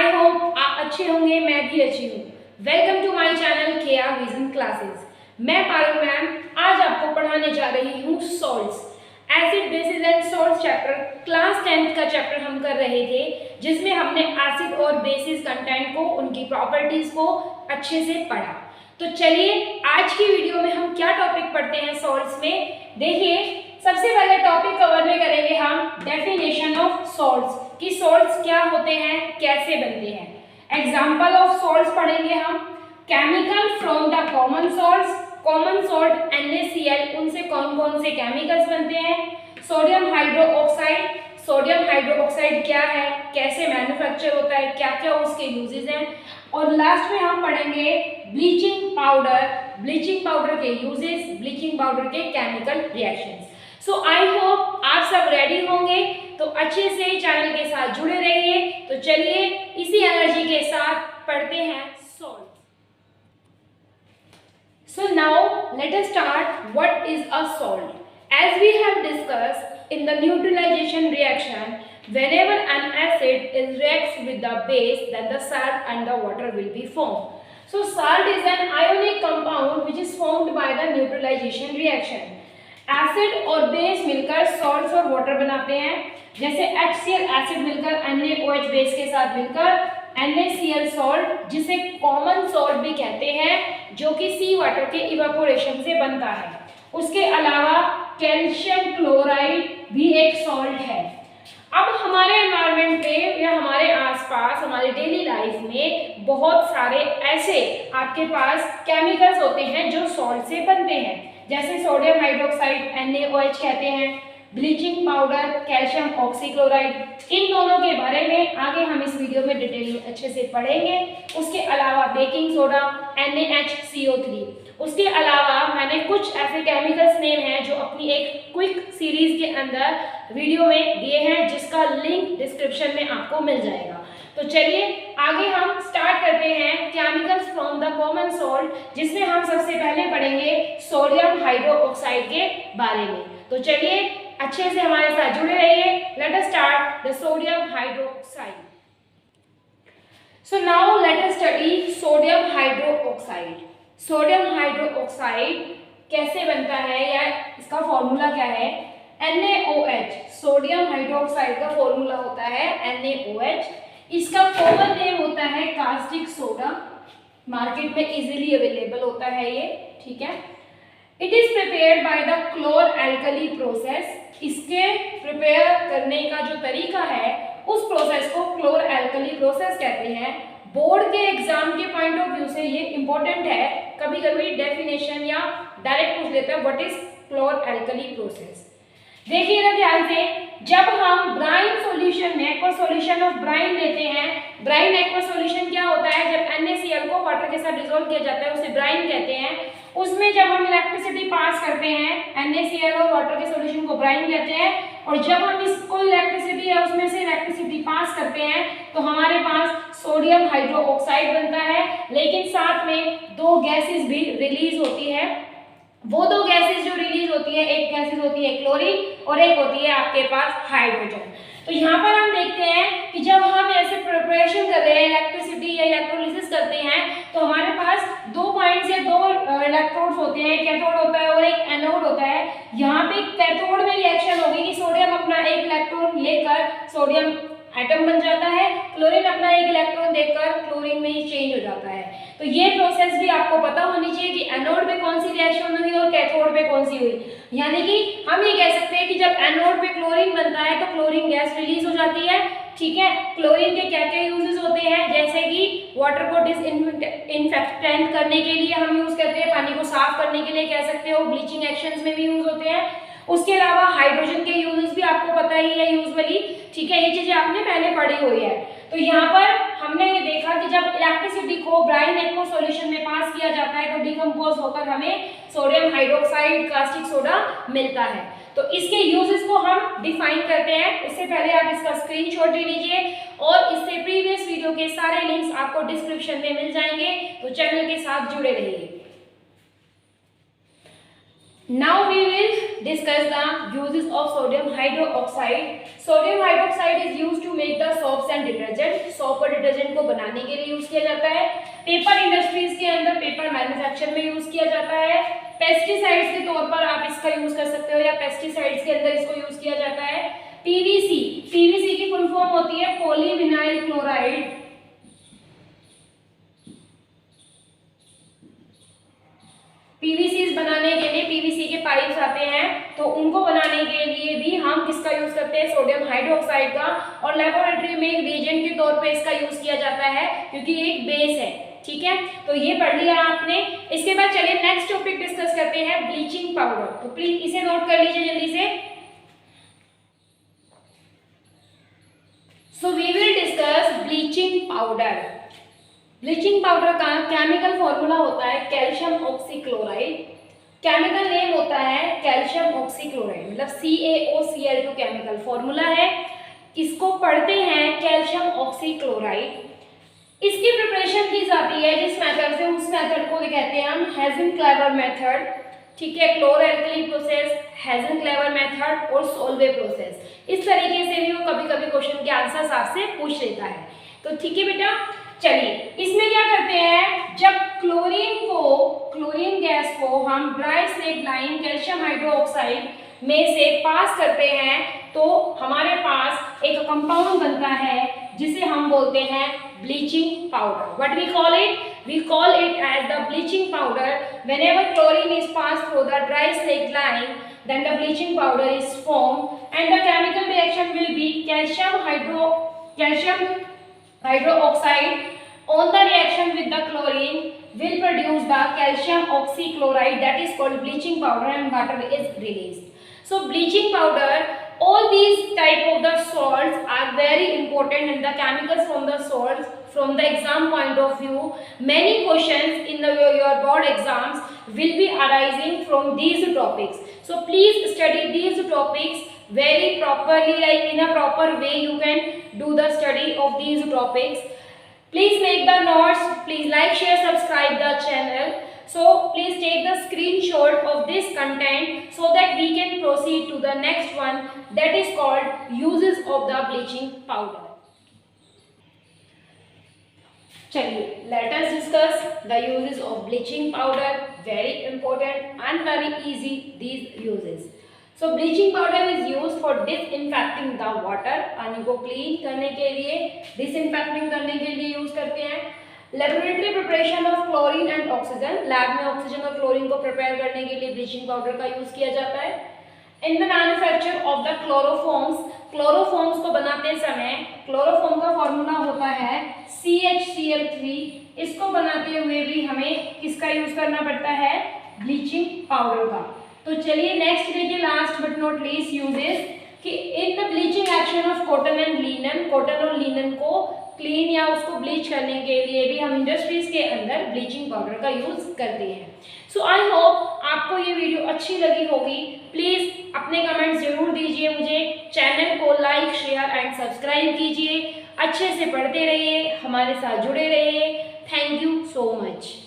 I hope आप अच्छे होंगे, मैं भी अच्छी हूँ। Welcome to my channel Keya vision classes. मैं पारुल मैम आज आपको पढ़ाने जा रही हूँ salts, acid bases and salts chapter. Class 10th का चैप्टर हम कर रहे थे, जिसमें हमने एसिड और बेसिस कंटेंट को, उनकी प्रॉपर्टीज को अच्छे से पढ़ा। तो चलिए आज की वीडियो में हम क्या टॉपिक पढ़ते हैं सॉल्ट्स में। देखिए, सबसे पहले टॉपिक कवर में करेंगे हम डेफिनेशन ऑफ सॉल्ट्स, कि सॉल्ट्स क्या होते हैं, कैसे बनते हैं। एग्जांपल ऑफ सॉल्ट्स पढ़ेंगे हम। Chemical from the common salts, common salt NaCl, उनसे कौन कौन से केमिकल्स बनते हैं। सोडियम हाइड्रोक्साइड, सोडियम हाइड्रोक्साइड क्या है, कैसे मैन्युफैक्चर होता है, क्या क्या उसके यूजेस हैं। और लास्ट में हम पढ़ेंगे ब्लीचिंग पाउडर, ब्लीचिंग पाउडर के यूजेस, ब्लीचिंग पाउडर के chemical reactions. So I hope आप सब रेडी होंगे, तो अच्छे से चैनल के साथ जुड़े रहिए। तो चलिए इसी एनर्जी के साथ पढ़ते हैं salt. So now let us start what is a salt. As we have discussed in the neutralization reaction, whenever an acid is reacts with the base, then the salt and the water will be formed. So salt is an ionic compound which is formed by the neutralization reaction. Acid और base मिलकर salts और water बनाते हैं। जैसे HCl acid मिलकर NaOH base के साथ मिलकर NaCl सॉल्ट, जिसे कॉमन सॉल्ट भी कहते हैं, जो कि सी वाटर के इवेपोरेशन से बनता है। उसके अलावा कैल्शियम क्लोराइड भी एक सॉल्ट है। अब हमारे एनवायरनमेंट में या हमारे आसपास, हमारे डेली लाइफ में बहुत सारे ऐसे आपके पास केमिकल्स होते हैं जो सॉल्ट से बनते हैं। जैसे सोडियम हाइड्रोक्साइड NaOH कहते हैं, ब्लीचिंग पाउडर कैल्शियम ऑक्सीक्लोराइड। इन दोनों के बारे में आगे हम इस वीडियो में डिटेल में अच्छे से पढ़ेंगे। उसके अलावा बेकिंग सोडा NaHCO3। उसके अलावा मैंने कुछ ऐसे केमिकल्स नेम हैं जो अपनी एक क्विक सीरीज के अंदर वीडियो में दिए हैं, जिसका लिंक डिस्क्रिप्शन में आपको मिल जाएगा। तो चलिए आगे हम स्टार्ट करते हैं chemicals from the common salt, जिसमें हम सबसे पहले पढ़ेंगे सोडियम हाइड्रोक्साइड के बारे में। तो चलिए अच्छे से हमारे साथ जुड़े रहिए। Let us start the sodium hydroxide. So now let us study sodium hydroxide. Sodium hydroxide कैसे बनता है या इसका फॉर्मूला क्या है। NaOH, सोडियम हाइड्रोक्साइड का फॉर्मूला होता है NaOH। इसका कॉमन नेम होता है कास्टिक सोडा। मार्केट में इजीली अवेलेबल होता है ये, ठीक है। It is prepared by the chlor alkali process. इसके प्रिपेयर करने का जो तरीका है, उस प्रोसेस को क्लोर एल्कली प्रोसेस कहते हैं। बोर्ड के एग्जाम के पॉइंट ऑफ व्यू से ये इंपॉर्टेंट है। कभी कभी डेफिनेशन या डायरेक्ट पूछ लेता है व्हाट इज क्लोर एल्कली प्रोसेस। देखिएगा ध्यान से, जब हम ब्राइन सॉल्यूशन में एक्वा सॉल्यूशन ऑफ ब्राइन लेते हैं, ब्राइन एक्वा सॉल्यूशन क्या होता है, जब NaCl को वाटर के साथ डिसॉल्व किया जाता है उसे ब्राइन कहते हैं। उसमें जब हम इलेक्ट्रिसिटी पास करते हैं, NaCl और वाटर के सॉल्यूशन को ब्राइन कहते हैं, और जब हम इसको इलेक्ट्रिसिटी या उसमें से इलेक्ट्रिसिटी पास करते हैं तो हमारे पास सोडियम हाइड्रोक्साइड बनता है। लेकिन साथ में दो गैसेस भी रिलीज होती है। वो दो गैसेस जो रिलीज होती है, एक गैसेस होती है क्लोरीन और एक होती है आपके पास हाइड्रोजन। तो यहाँ पर हम देखते हैं कि जब हम ऐसे प्रिपरेशन कर रहे हैं, इलेक्ट्रिसिटी या इलेक्ट्रोलिसिस करते हैं, तो हमारे पास दो पॉइंट से दो इलेक्ट्रोड्स होते हैं, कैथोड होता है और एक एनोड होता है। यहाँ पे कैथोड में रिएक्शन होगी कि सोडियम अपना एक इलेक्ट्रॉन लेकर सोडियम एटम बन जाता है, क्लोरीन अपना एक इलेक्ट्रॉन देकर क्लोरीन में ही चेंज हो जाता है। तो ये प्रोसेस भी आपको पता होनी चाहिए कि एनोड पे कौन सी रिएक्शन हुई और कैथोड पे कौन सी हुई। यानी कि हम ये कह सकते हैं कि जब एनोड पे क्लोरीन बनता है तो क्लोरीन गैस रिलीज हो जाती है, ठीक है। क्लोरीन के क्या क्या यूजेस होते हैं, जैसे कि वाटर को डिसइंफेक्टेंट करने के लिए हम यूज करते हैं, पानी को साफ करने के लिए कह सकते हो, ब्लीचिंग एक्शंस में भी यूज होते हैं। उसके अलावा हाइड्रोजन के यूजेस भी आपको पता ही है यूजुअली, ठीक है। ये चीजें आपने पहले पढ़ी हुई है। तो यहाँ पर हमने ये देखा कि जब इलेक्ट्रिसिटी को ब्राइन एक्वा सॉल्यूशन में पास किया जाता है तो डिकम्पोज होकर हमें सोडियम हाइड्रोक्साइड कास्टिक सोडा मिलता है। तो इसके यूजेस को हम डिफाइन करते हैं। उससे पहले आप इसका स्क्रीनशॉट ले लीजिए, और इससे प्रीवियस वीडियो के सारे लिंक्स आपको डिस्क्रिप्शन में मिल जाएंगे, तो चैनल के साथ जुड़े रहिए। Now we will discuss the uses of sodium hydroxide. Sodium hydroxide is used to make the soaps and detergent. Soap और डिटर्जेंट को बनाने के लिए यूज किया जाता है. पेपर इंडस्ट्रीज के अंदर पेपर मैन्युफैक्चर में यूज किया जाता है. पेस्टिसाइड्स के तौर पर आप इसका यूज कर सकते हो या पेस्टिसाइड्स के अंदर इसको यूज किया जाता है. पीवीसी, पीवीसी की फुल फॉर्म होती है पॉलीविनाइल क्लोराइड. पीवीसी बनाने के लिए पीवीसी के पाइप्स आते हैं, तो उनको बनाने के लिए भी हम किसका यूज करते हैं, सोडियम हाइड्रोक्साइड का. और लेबोरेटरी में एक रिएजेंट के तौर पे इसका यूज किया जाता है क्योंकि ये एक बेस है. ठीक है, तो ये पढ़ लिया आपने. इसके बाद चलिए नेक्स्ट टॉपिक डिस्कस करते हैं, ब्लीचिंग पाउडर. तो प्लीज इसे नोट कर लीजिए जल्दी से. So we will discuss bleaching powder. Bleaching powder का केमिकल फॉर्मूला होता है कैल्शियम ऑक्सीक्लोराइड. केमिकल नेम होता है कैल्शियम ऑक्सीक्लोराइड, मतलब CaOCl2 केमिकल फॉर्मूला है. इसको पढ़ते हैं कैल्शियम ऑक्सीक्लोराइड. इसकी प्रिपरेशन की जाती है जिस मेथड से, उस मेथड को कहते हैं हम हेज़ेन-क्लेवर मेथड. ठीक है, क्लोरोएल्कली प्रोसेस, हेज़ेन-क्लेवर मेथड और सोल्वे प्रोसेस. इस तरीके से भी वो कभी कभी क्वेश्चन के आंसर्स आपसे पूछ लेता है. तो ठीक है बेटा, चलिए इसमें क्या करते हैं, जब क्लोरीन गैस को हम dry slaked lime calcium hydroxide में से पास करते हैं तो हमारे पास एक कंपाउंड बनता है जिसे हम बोलते हैं bleaching powder. What we call it, we call it as the bleaching powder. Whenever chlorine is passed through the dry slate line, then the bleaching powder is formed and the chemical reaction will be calcium hydroxide on the reaction with the chlorine will produce the calcium oxychloride, that is called bleaching powder, and water is released. So bleaching powder, all these type of the salts are very important, and the chemicals from the salts, from the exam point of view, many questions in your board exams will be arising from these topics. So please study these topics very properly, like in a proper way you can do the study of these topics. Please make the notes, please like, share, subscribe the channel. So please take the screenshot of this content so that we can proceed to the next one, that is called uses of the bleaching powder. चलिए, let us discuss the uses of bleaching powder. Very important and very easy these uses. So bleaching powder is used for disinfecting the water. पानी को clean करने के लिए, disinfecting करने के लिए use करते हैं. Laboratory preparation of chlorine and oxygen, lab में ऑक्सीजन और क्लोरीन को प्रिपेयर करने के लिए ब्लीचिंग पाउडर का यूज किया जाता है. In the manufacture of the chloroforms, chloroforms को बनाते समय क्लोरोफॉर्म का फॉर्मूला होता है CHCl3. इसको बनाते हुए भी हमें किसका यूज करना पड़ता है, ब्लीचिंग पाउडर का. तो चलिए नेक्स्ट देखिए, last but not least uses, कि in the bleaching action of cotton and linen, cotton और लिनन को क्लीन या उसको ब्लीच करने के लिए भी हम इंडस्ट्रीज के अंदर ब्लीचिंग पाउडर का यूज करते हैं. सो आई होप आपको ये वीडियो अच्छी लगी होगी. प्लीज अपने कमेंट्स जरूर दीजिए मुझे. चैनल को लाइक, शेयर एंड सब्सक्राइब कीजिए. अच्छे से पढ़ते रहिए, हमारे साथ जुड़े रहिए. Thank you so much.